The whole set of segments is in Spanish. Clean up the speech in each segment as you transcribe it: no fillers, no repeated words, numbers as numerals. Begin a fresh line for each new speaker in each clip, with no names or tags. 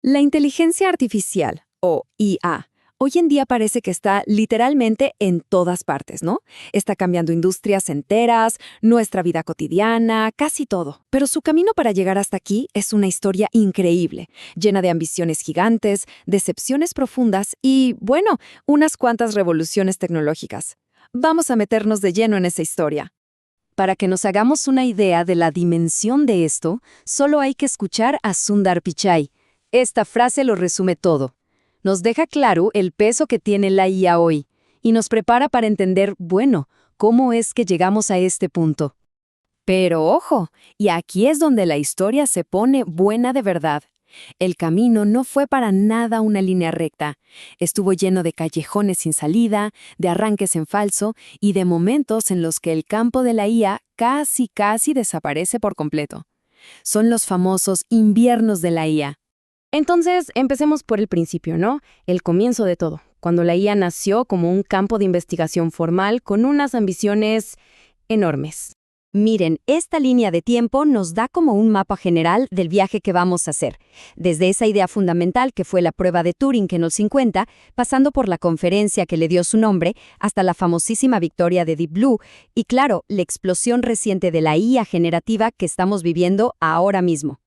La inteligencia artificial, o IA, hoy en día parece que está literalmente en todas partes, ¿no? Está cambiando industrias enteras, nuestra vida cotidiana, casi todo. Pero su camino para llegar hasta aquí es una historia increíble, llena de ambiciones gigantes, decepciones profundas y, bueno, unas cuantas revoluciones tecnológicas. Vamos a meternos de lleno en esa historia. Para que nos hagamos una idea de la dimensión de esto, solo hay que escuchar a Sundar Pichai. Esta frase lo resume todo. Nos deja claro el peso que tiene la IA hoy y nos prepara para entender, bueno, cómo es que llegamos a este punto. Pero ojo, y aquí es donde la historia se pone buena de verdad. El camino no fue para nada una línea recta. Estuvo lleno de callejones sin salida, de arranques en falso y de momentos en los que el campo de la IA casi desaparece por completo. Son los famosos inviernos de la IA. Entonces, empecemos por el principio, ¿no? El comienzo de todo, cuando la IA nació como un campo de investigación formal con unas ambiciones enormes. Miren, esta línea de tiempo nos da como un mapa general del viaje que vamos a hacer, desde esa idea fundamental que fue la prueba de Turing en los 50, pasando por la conferencia que le dio su nombre, hasta la famosísima victoria de Deep Blue, y claro, la explosión reciente de la IA generativa que estamos viviendo ahora mismo.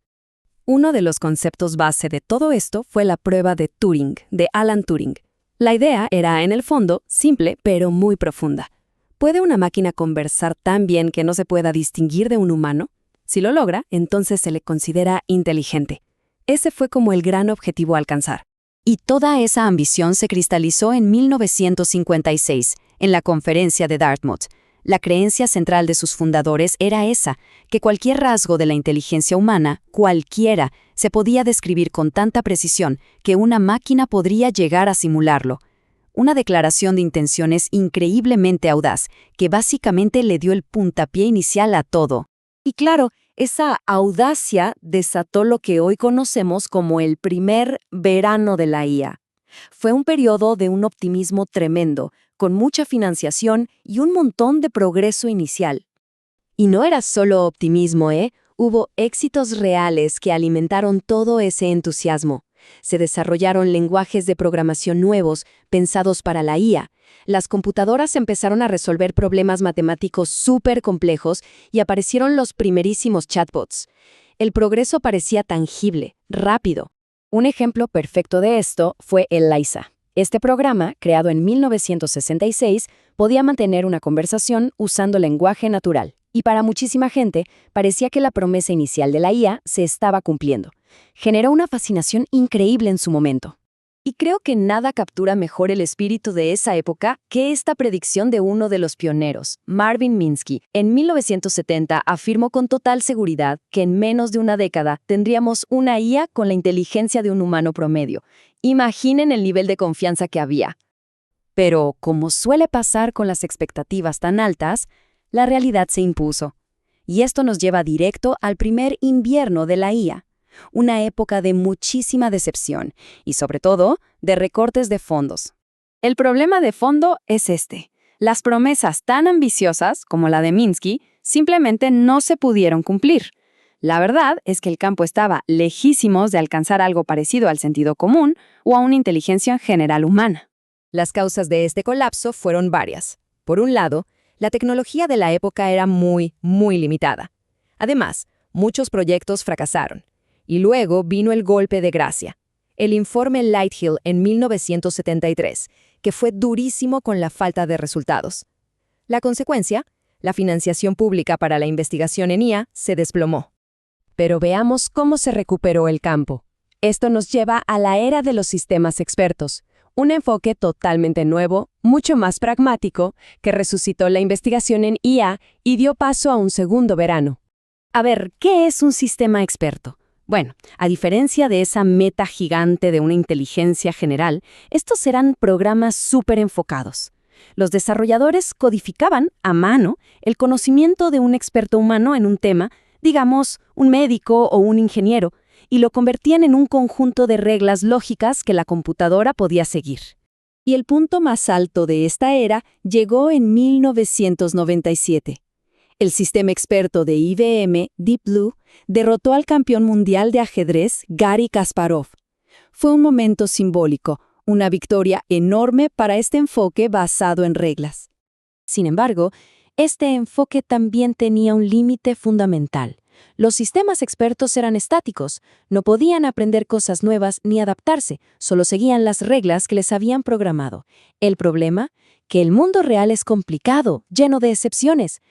Uno de los conceptos base de todo esto fue la prueba de Turing, de Alan Turing. La idea era, en el fondo, simple pero muy profunda. ¿Puede una máquina conversar tan bien que no se pueda distinguir de un humano? Si lo logra, entonces se le considera inteligente. Ese fue como el gran objetivo a alcanzar. Y toda esa ambición se cristalizó en 1956, en la conferencia de Dartmouth. La creencia central de sus fundadores era esa, que cualquier rasgo de la inteligencia humana, cualquiera, se podía describir con tanta precisión que una máquina podría llegar a simularlo. Una declaración de intenciones increíblemente audaz, que básicamente le dio el puntapié inicial a todo. Y claro, esa audacia desató lo que hoy conocemos como el primer verano de la IA. Fue un periodo de un optimismo tremendo, con mucha financiación y un montón de progreso inicial. Y no era solo optimismo, Hubo éxitos reales que alimentaron todo ese entusiasmo. Se desarrollaron lenguajes de programación nuevos, pensados para la IA. Las computadoras empezaron a resolver problemas matemáticos súper complejos y aparecieron los primerísimos chatbots. El progreso parecía tangible, rápido. Un ejemplo perfecto de esto fue ELIZA. Este programa, creado en 1966, podía mantener una conversación usando lenguaje natural. Y para muchísima gente, parecía que la promesa inicial de la IA se estaba cumpliendo. Generó una fascinación increíble en su momento. Y creo que nada captura mejor el espíritu de esa época que esta predicción de uno de los pioneros, Marvin Minsky. En 1970 afirmó con total seguridad que en menos de una década tendríamos una IA con la inteligencia de un humano promedio. Imaginen el nivel de confianza que había. Pero, como suele pasar con las expectativas tan altas, la realidad se impuso. Y esto nos lleva directo al primer invierno de la IA. Una época de muchísima decepción y, sobre todo, de recortes de fondos. El problema de fondo es este. Las promesas tan ambiciosas como la de Minsky simplemente no se pudieron cumplir. La verdad es que el campo estaba lejísimos de alcanzar algo parecido al sentido común o a una inteligencia general humana. Las causas de este colapso fueron varias. Por un lado, la tecnología de la época era muy limitada. Además, muchos proyectos fracasaron. Y luego vino el golpe de gracia, el informe Lighthill en 1973, que fue durísimo con la falta de resultados. La consecuencia, la financiación pública para la investigación en IA se desplomó. Pero veamos cómo se recuperó el campo. Esto nos lleva a la era de los sistemas expertos, un enfoque totalmente nuevo, mucho más pragmático, que resucitó la investigación en IA y dio paso a un segundo verano. A ver, ¿qué es un sistema experto? Bueno, a diferencia de esa meta gigante de una inteligencia general, estos serán programas súper enfocados. Los desarrolladores codificaban a mano el conocimiento de un experto humano en un tema, digamos, un médico o un ingeniero, y lo convertían en un conjunto de reglas lógicas que la computadora podía seguir. Y el punto más alto de esta era llegó en 1997. El sistema experto de IBM, Deep Blue, derrotó al campeón mundial de ajedrez, Garry Kasparov.
Fue un momento simbólico, una victoria enorme para este enfoque basado en reglas. Sin embargo, este enfoque también tenía un límite fundamental. Los sistemas expertos eran estáticos, no podían aprender cosas nuevas ni adaptarse, solo seguían las reglas que les habían programado. El problema, que el mundo real es complicado, lleno de excepciones.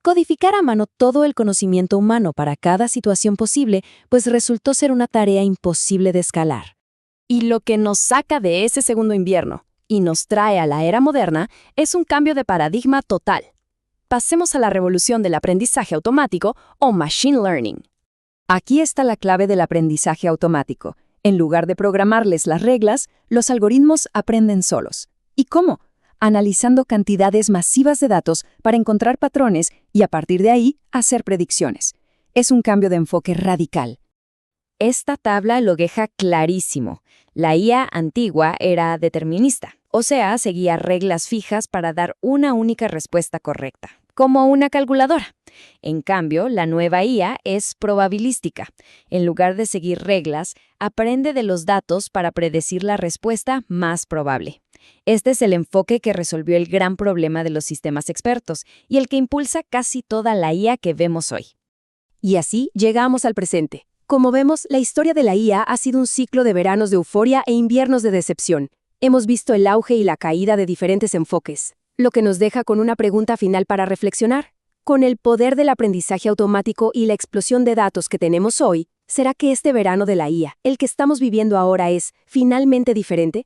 Codificar a mano todo el conocimiento humano para cada situación posible, pues resultó ser una tarea imposible de escalar. Y lo que nos saca de ese segundo invierno y nos trae a la era moderna es un cambio de paradigma total. Pasemos a la revolución del aprendizaje automático o machine learning.
Aquí está la clave del aprendizaje automático. En lugar de programarles las reglas, los algoritmos aprenden solos. ¿Y cómo? Analizando cantidades masivas de datos para encontrar patrones y a partir de ahí hacer predicciones. Es un cambio de enfoque radical. Esta tabla lo deja clarísimo. La IA antigua era determinista, o sea, seguía reglas fijas para dar una única respuesta correcta, como una calculadora. En cambio, la nueva IA es probabilística. En lugar de seguir reglas, aprende de los datos para predecir la respuesta más probable. Este es el enfoque que resolvió el gran problema de los sistemas expertos y el que impulsa casi toda la IA que vemos hoy.
Y así llegamos al presente. Como vemos, la historia de la IA ha sido un ciclo de veranos de euforia e inviernos de decepción. Hemos visto el auge y la caída de diferentes enfoques, lo que nos deja con una pregunta final para reflexionar. Con el poder del aprendizaje automático y la explosión de datos que tenemos hoy, ¿será que este verano de la IA, el que estamos viviendo ahora, es finalmente diferente?